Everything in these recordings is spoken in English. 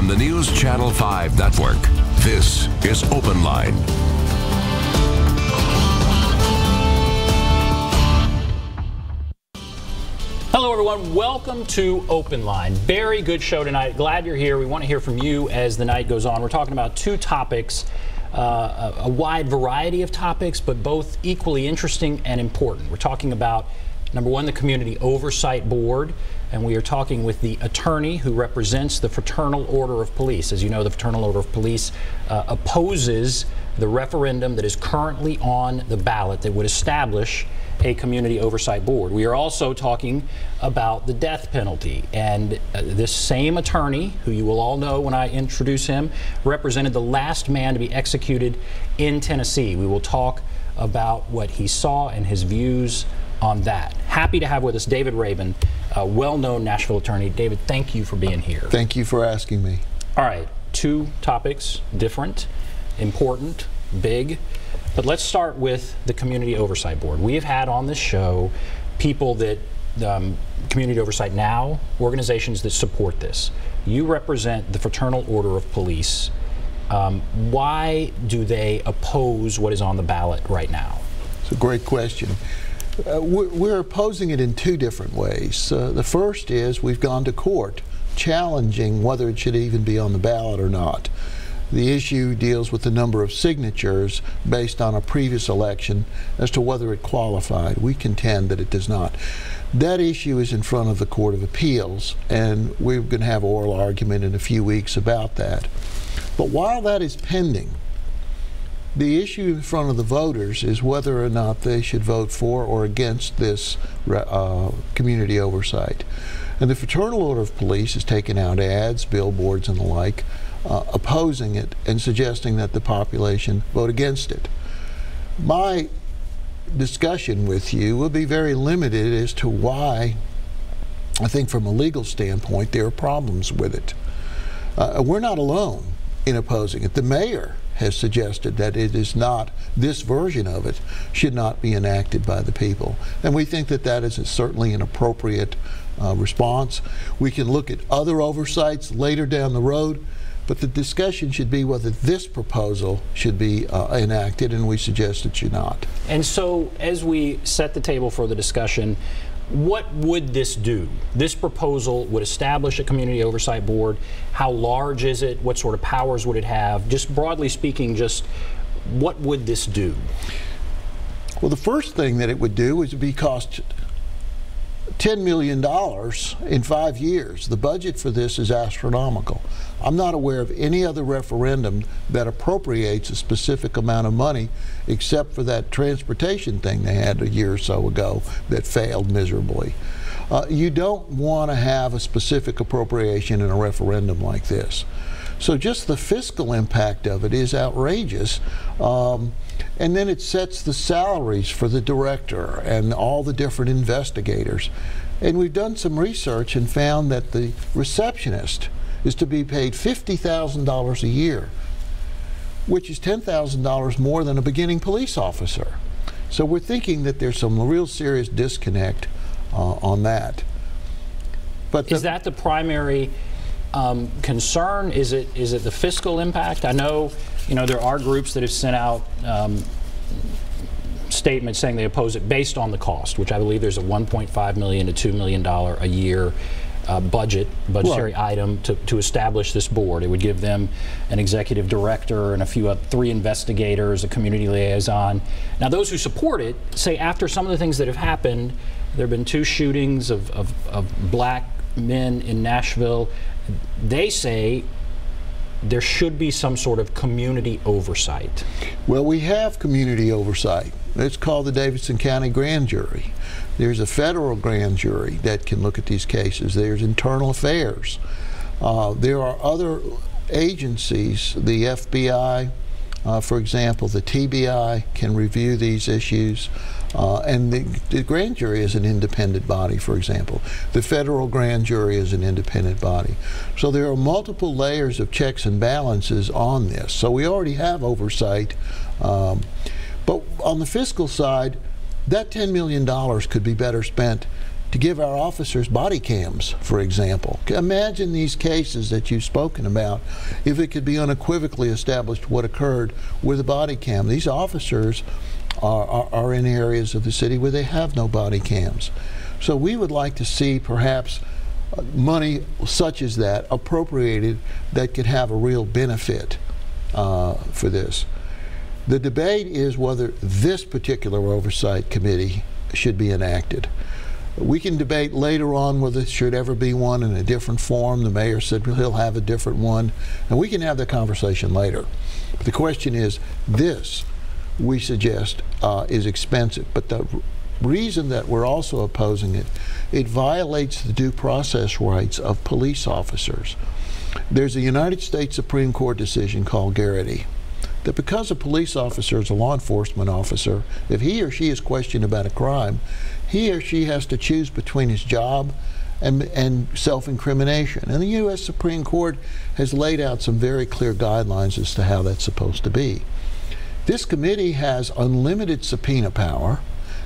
on the NewsChannel 5 network. This is OpenLine. Hello everyone, welcome to OpenLine. Very good show tonight. Glad you're here. We want to hear from you as the night goes on. We're talking about two topics, a wide variety of topics, but both equally interesting and important. We're talking about, number one, the Community Oversight Board, and we are talking with the attorney who represents the Fraternal Order of Police. As you know, the Fraternal Order of Police opposes the referendum that is currently on the ballot that would establish a Community Oversight Board. We are also talking about the death penalty, and this same attorney, who you will all know when I introduce him, represented the last man to be executed in Tennessee. We will talk about what he saw and his views on that. Happy to have with us David Raybin, a well-known Nashville attorney. David, thank you for being here. Thank you for asking me. All right, two topics, different, important, big. But let's start with the Community Oversight Board. We have had on this show people that, Community Oversight Now, organizations that support this. You represent the Fraternal Order of Police. Why do they oppose what is on the ballot right now? It's a great question. We're opposing it in two different ways. The first is we've gone to court challenging whether it should even be on the ballot or not. The issue deals with the number of signatures based on a previous election as to whether it qualified. We contend that it does not. That issue is in front of the Court of Appeals, and we're going to have oral argument in a few weeks about that. But while that is pending, the issue in front of the voters is whether or not they should vote for or against this community oversight. And the Fraternal Order of Police has taken out ads, billboards, and the like, opposing it and suggesting that the population vote against it. My discussion with you will be very limited as to why I think from a legal standpoint there are problems with it. We're not alone in opposing it. The mayor has suggested that it is not, this version of it should not be enacted by the people. And we think that that is certainly an appropriate response. We can look at other oversights later down the road, but the discussion should be whether this proposal should be enacted, and we suggest it should not. And so as we set the table for the discussion, what would this do? This proposal would establish a Community Oversight Board. How large is it? What sort of powers would it have? Just broadly speaking, just what would this do? Well, the first thing that it would do is cost $10 million in 5 years. The budget for this is astronomical. I'm not aware of any other referendum that appropriates a specific amount of money except for that transportation thing they had a year or so ago that failed miserably. You don't want to have a specific appropriation in a referendum like this. So just the fiscal impact of it is outrageous. And then it sets the salaries for the director and all the different investigators. And we've done some research and found that the receptionist is to be paid $50,000 a year, which is $10,000 more than a beginning police officer. So we're thinking that there's some real serious disconnect on that. But is that the primary concern? Is it the fiscal impact? I know, there are groups that have sent out statements saying they oppose it based on the cost, which I believe there's a $1.5 million to $2 million a year budgetary item to establish this board. It would give them an executive director and three investigators, a community liaison. Now, those who support it say after some of the things that have happened, there have been 2 shootings of black men in Nashville. They say there should be some sort of community oversight. Well, we have community oversight. It's called the Davidson County Grand Jury. There's a federal grand jury that can look at these cases. There's internal affairs. There are other agencies, the FBI, for example, the TBI can review these issues. And the grand jury is an independent body, for example. The federal grand jury is an independent body. So there are multiple layers of checks and balances on this. So we already have oversight. But on the fiscal side, that $10 million could be better spent to give our officers body cams, for example. Imagine these cases that you've spoken about, if it could be unequivocally established what occurred with a body cam. These officers are in areas of the city where they have no body cams. So we would like to see perhaps money such as that appropriated that could have a real benefit for this. The debate is whether this particular oversight committee should be enacted. We can debate later on whether there should ever be one in a different form. The mayor said he'll have a different one, and we can have that conversation later. But the question is, this, we suggest, is expensive. But the reason that we're also opposing it, it violates the due process rights of police officers. There's a United States Supreme Court decision called Garrity, that because a police officer is a law enforcement officer, if he or she is questioned about a crime, he or she has to choose between his job and self-incrimination. And the U.S. Supreme Court has laid out some very clear guidelines as to how that's supposed to be. This committee has unlimited subpoena power.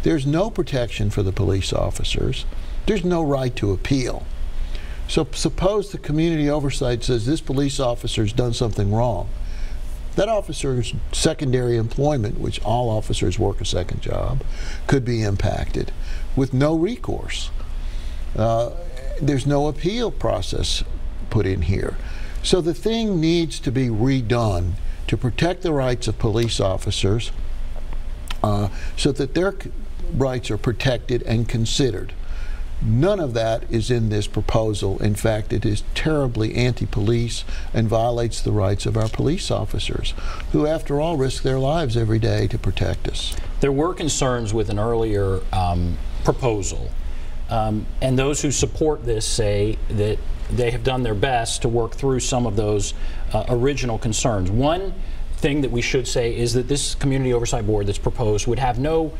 There's no protection for the police officers. There's no right to appeal. So suppose the community oversight says this police officer's done something wrong. That officer's secondary employment, which all officers work a second job, could be impacted with no recourse. There's no appeal process put in here. So the thing needs to be redone to protect the rights of police officers so that their rights are protected and considered. None of that is in this proposal. In fact, it is terribly anti-police and violates the rights of our police officers, who, after all, risk their lives every day to protect us. There were concerns with an earlier proposal, and those who support this say that they have done their best to work through some of those original concerns. One thing that we should say is that this Community Oversight Board that's proposed would have no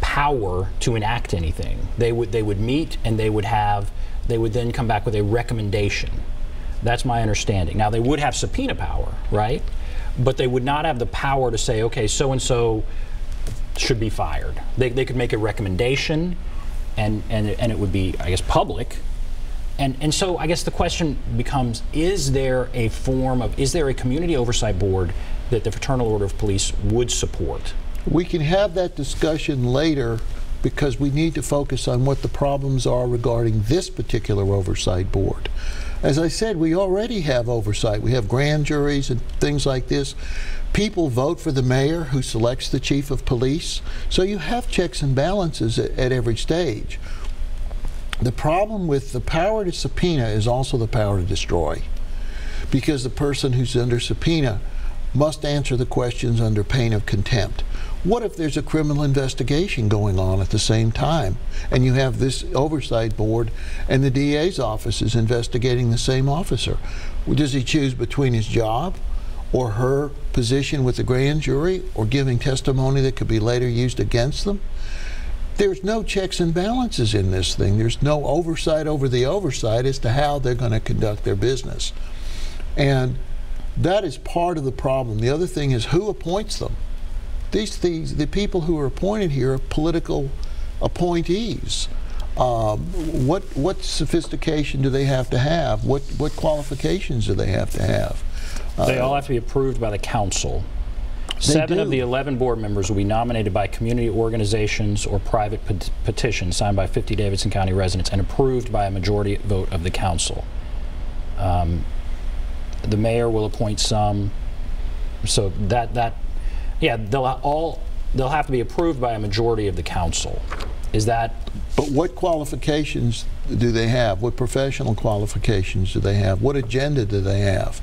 power to enact anything. They would meet, and they would then come back with a recommendation. That's my understanding. Now, they would have subpoena power, right? But they would not have the power to say, okay, so and so should be fired. They could make a recommendation, and it would be, I guess, public. And so I guess the question becomes, is there a Community Oversight Board that the Fraternal Order of Police would support? We can have that discussion later, because we need to focus on what the problems are regarding this particular oversight board. As I said, we already have oversight. We have grand juries and things like this. People vote for the mayor, who selects the chief of police. So you have checks and balances at every stage. The problem with the power to subpoena is also the power to destroy, because the person who's under subpoena must answer the questions under pain of contempt. What if there's a criminal investigation going on at the same time, and you have this oversight board and the DA's office is investigating the same officer? Does he choose between his job or her position with the grand jury, or giving testimony that could be later used against them? There's no checks and balances in this thing. There's no oversight over the oversight as to how they're going to conduct their business. And that is part of the problem. The other thing is, who appoints them? The people who are appointed here are political appointees. What sophistication do they have to have? What qualifications do they have to have? They all have to be approved by the council. 7 of the 11 board members will be nominated by community organizations or private petitions signed by 50 Davidson County residents and approved by a majority vote of the council. The mayor will appoint some. So yeah, they'll have to be approved by a majority of the council. Is that? But what qualifications do they have? What professional qualifications do they have? What agenda do they have?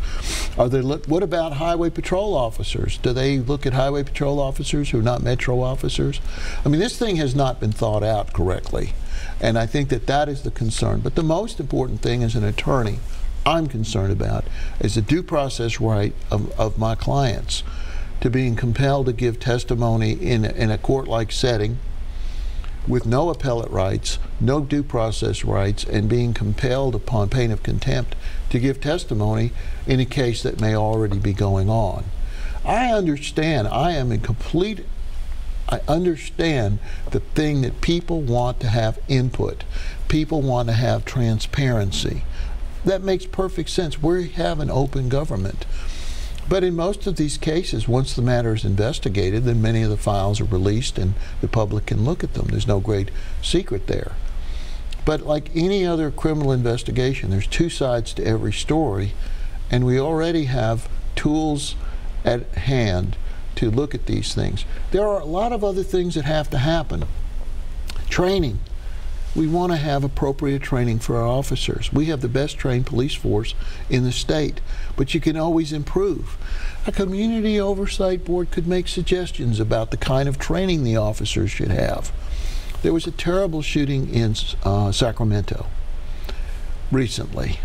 What about highway patrol officers? Do they look at highway patrol officers who are not metro officers? I mean, this thing has not been thought out correctly, and I think that is the concern. But the most important thing as an attorney I'm concerned about is the due process right of my clients to being compelled to give testimony in a court-like setting with no appellate rights, no due process rights, and being compelled upon pain of contempt to give testimony in a case that may already be going on. I understand. I am in complete I understand the thing that people want to have input. People want to have transparency. That makes perfect sense. We have an open government. But in most of these cases, once the matter is investigated, then many of the files are released and the public can look at them. There's no great secret there. But like any other criminal investigation, there's two sides to every story, and we already have tools at hand to look at these things. There are a lot of other things that have to happen. Training. We want to have appropriate training for our officers. We have the best trained police force in the state, but you can always improve. A community oversight board could make suggestions about the kind of training the officers should have. There was a terrible shooting in Sacramento recently.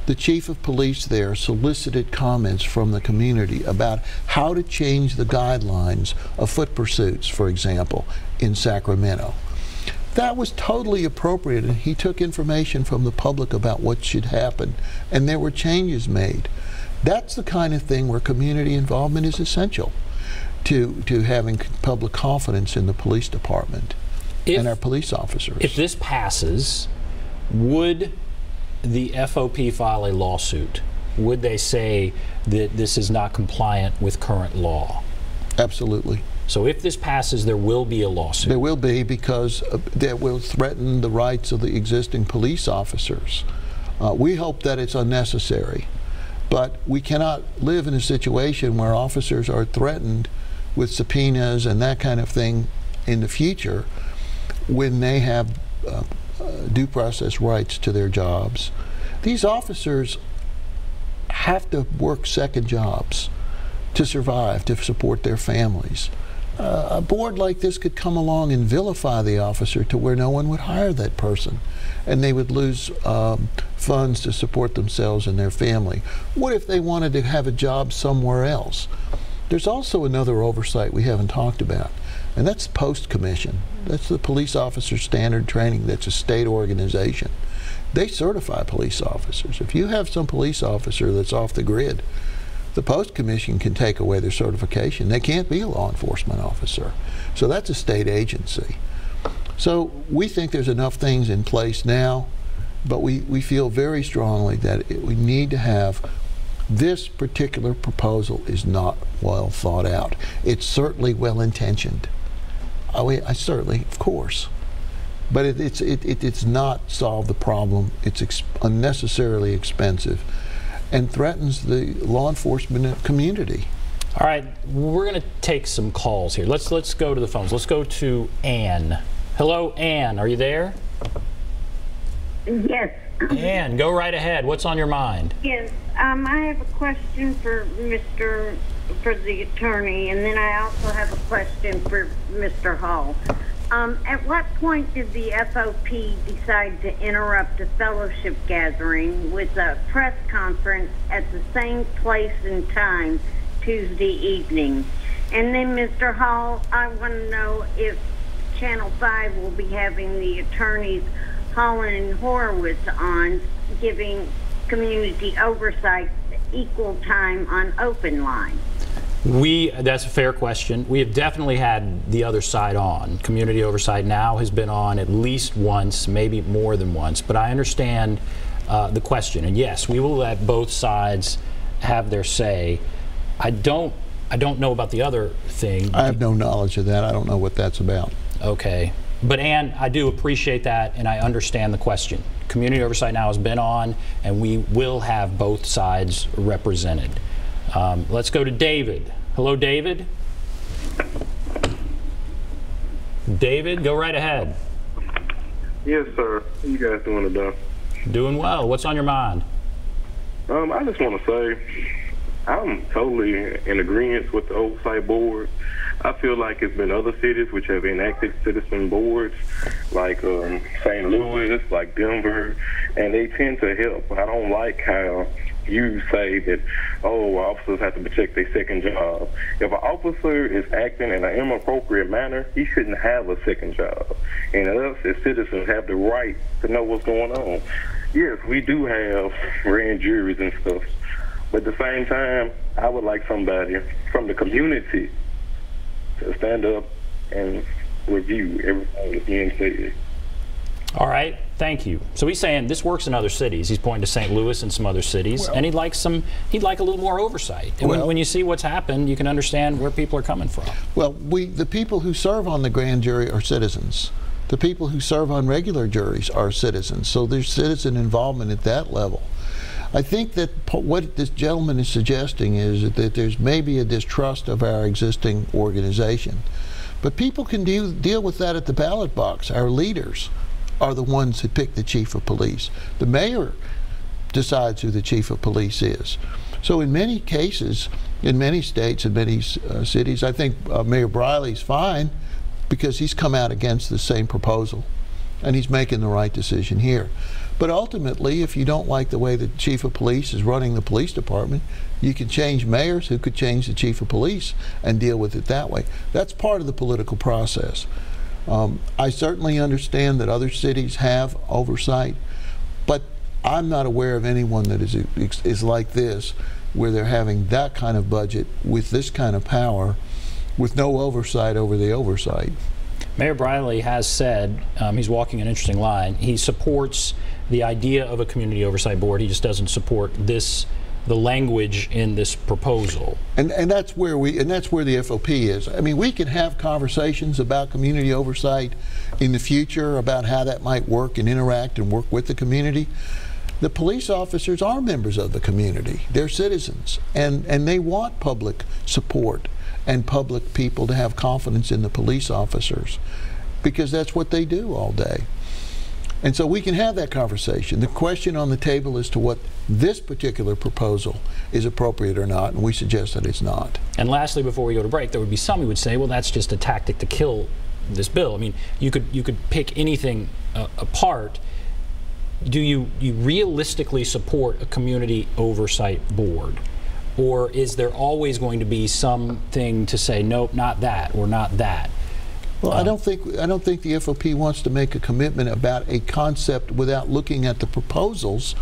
The chief of police there solicited comments from the community about how to change the guidelines of foot pursuits, for example, in Sacramento. That was totally appropriate, and he took information from the public about what should happen, and there were changes made. That's the kind of thing where community involvement is essential to having public confidence in the police department and our police officers. If this passes, would the FOP file a lawsuit? Would they say that this is not compliant with current law? Absolutely. So if this passes, there will be a lawsuit. There will be, because that will threaten the rights of the existing police officers. We hope that it's unnecessary, but we cannot live in a situation where officers are threatened with subpoenas and that kind of thing in the future when they have due process rights to their jobs. These officers have to work second jobs to survive, to support their families. A board like this could come along and vilify the officer to where no one would hire that person, and they would lose funds to support themselves and their family. What if they wanted to have a job somewhere else? There's also another oversight we haven't talked about, and that's post-commission. That's the police officer standard training. That's a state organization. They certify police officers. If you have some police officer that's off the grid, the post-commission can take away their certification. They can't be a law enforcement officer. So that's a state agency. So we think there's enough things in place now, but we feel very strongly that we need to have this particular proposal is not well thought out. It's certainly well intentioned. I certainly, of course. But it's not solved the problem. It's unnecessarily expensive and threatens the law enforcement community. All right, we're going to take some calls here. Let's go to the phones. Let's go to Ann. Hello, Ann. Are you there? Yes. Ann, go right ahead. What's on your mind? Yes. I have a question for the attorney, and then I also have a question for Mr. Hall. At what point did the FOP decide to interrupt a fellowship gathering with a press conference at the same place and time Tuesday evening? And then, Mr. Hall, I want to know if Channel 5 will be having the attorneys Holland and Horowitz on, giving community oversight equal time on OpenLine. That's a fair question. We have definitely had the other side on. Community Oversight now has been on at least once, maybe more than once, but I understand the question. And yes, we will let both sides have their say. I don't know about the other thing. I have no knowledge of that. I don't know what that's about. Okay. But Ann, I do appreciate that, and I understand the question. Community Oversight now has been on, and we will have both sides represented. Let's go to David. Hello, David. David, go right ahead. Yes, sir. How you guys doing today? Doing well. What's on your mind? I just want to say I'm totally in agreement with the Oversight Board. I feel like it's been other cities which have enacted citizen boards, like St. Louis, like Denver, and they tend to help. I don't like how you say that, oh, officers have to protect their second job. If an officer is acting in an inappropriate manner, he shouldn't have a second job. And us as citizens have the right to know what's going on. Yes, we do have grand juries and stuff, but at the same time, I would like somebody from the community to stand up and review everything that's being said. All right, thank you. So he's saying this works in other cities. He's pointing to St. Louis and some other cities, and he'd like a little more oversight. And when you see what's happened, you can understand where people are coming from. Well, the people who serve on the grand jury are citizens. The people who serve on regular juries are citizens. So there's citizen involvement at that level. I think that what this gentleman is suggesting is that there's maybe a distrust of our existing organization. But people can deal with that at the ballot box. Our leaders are the ones that pick the chief of police. The mayor decides who the chief of police is. So in many cases, in many states and many cities, I think Mayor Briley's fine because he's come out against the same proposal and he's making the right decision here. But ultimately, if you don't like the way the chief of police is running the police department, you can change mayors who could change the chief of police and deal with it that way. That's part of the political process. I certainly understand that other cities have oversight, but I'm not aware of anyone that is like this, where they're having that kind of budget with this kind of power with no oversight over the oversight. Mayor Briley has said, he's walking an interesting line, he supports the idea of a community oversight board. He just doesn't support the language in this proposal. And that's where the FOP is. I mean, we can have conversations about community oversight in the future, about how that might work and interact and work with the community. The police officers are members of the community. They're citizens, and they want public support and public people to have confidence in the police officers, because that's what they do all day. And so we can have that conversation. The question on the table is to what this particular proposal is appropriate or not, and we suggest that it's not. And lastly, before we go to break, there would be some who would say, well, that's just a tactic to kill this bill. I mean, you could pick anything apart. Do you realistically support a community oversight board? Or is there always going to be something to say, nope, not that, or not that? Well, I don't think the FOP wants to make a commitment about a concept without looking at the proposals,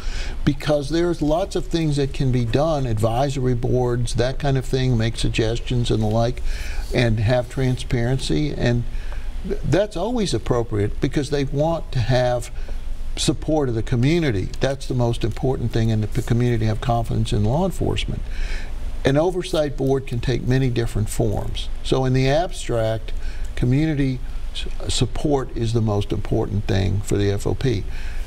because there's lots of things that can be done, advisory boards, that kind of thing, make suggestions and the like, and have transparency, and that's always appropriate because they want to have support of the community. That's the most important thing, and the community have confidence in law enforcement. An oversight board can take many different forms. So in the abstract, community support is the most important thing for the FOP.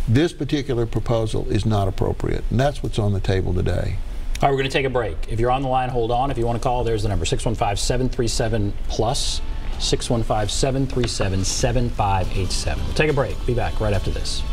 This particular proposal is not appropriate, and that's what's on the table today. All right, we're going to take a break. If you're on the line, hold on. If you want to call, there's the number, 615-737-PLUS, 615-737-7587. We'll take a break. Be back right after this.